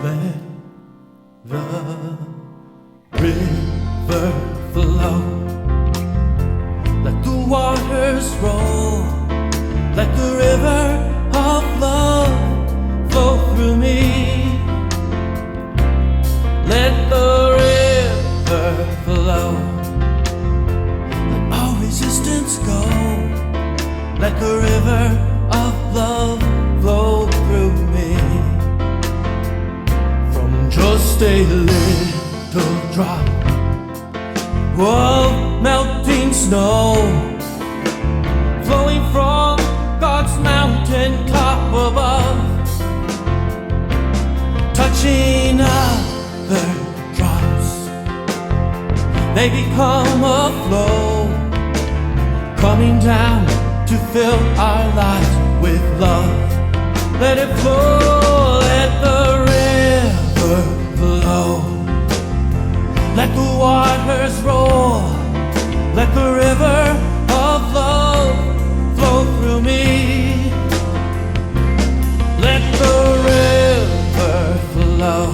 Let the river flow. Let the waters roll. Let the river of love flow through me. Let the river flow. Let all resistance go. Let the river of love flow through me. From just a little drop of melting snow, flowing from God's mountain top above, touching other drops, they become a flow, coming down to fill our lives with love. Let it flow, let the river flow. Let the waters roll. Let the river of love flow through me. Let the river flow.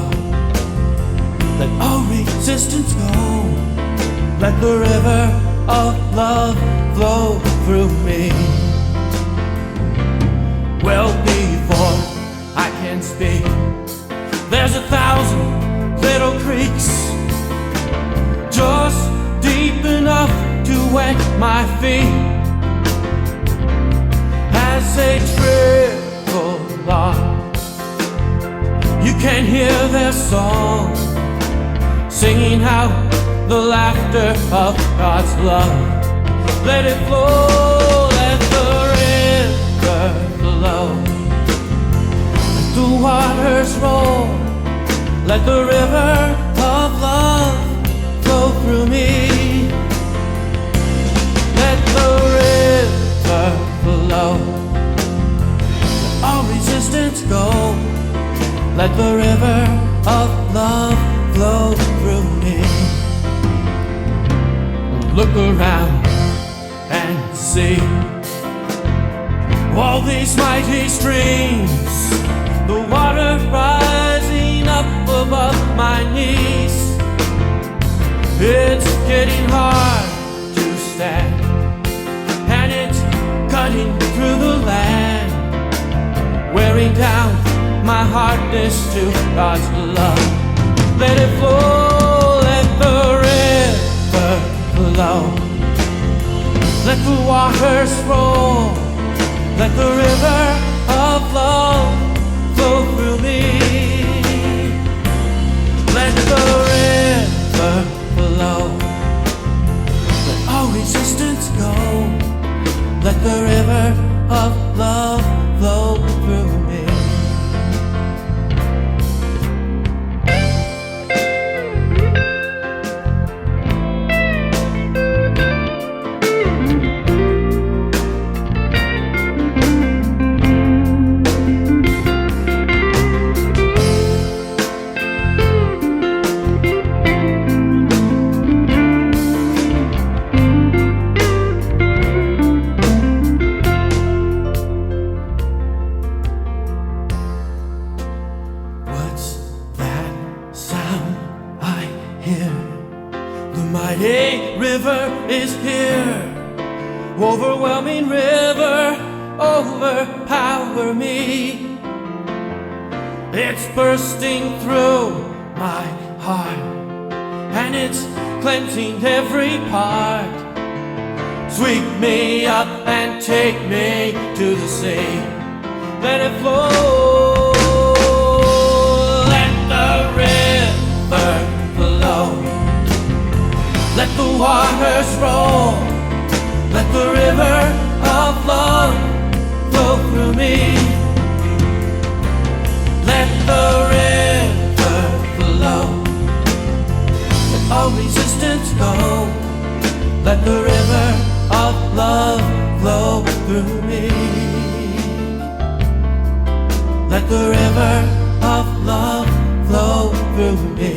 Let all resistance go. Let the river of love flow through me. Well, before I can speak, there's 1,000 little creeks, just deep enough to wet my feet as they trickle along. You can hear their song, singing out the laughter of God's love. Let it flow, let the river flow. Let the waters roll. Let the river of love flow through me. Let the river flow. Let all resistance go. Let the river of love flow through me. Look around and see all these mighty streams, the water rising up above my knees. It's getting hard to stand, and it's cutting through the land, wearing down my hardness to God's love. Let it flow, let the river flow. Let the waters roll. Let the river of love flow through me. Let the river flow. Let all resistance go. Let the river of love flow through me. The mighty river is here, overwhelming river, overpower me. It's bursting through my heart, and it's cleansing every part. Sweep me up and take me to the sea. Let it flow, let the river flow. Let the waters roll. Let the river of love flow through me. Let the river flow. Let all resistance go. Let the river of love flow through me. Let the river of love flow through me.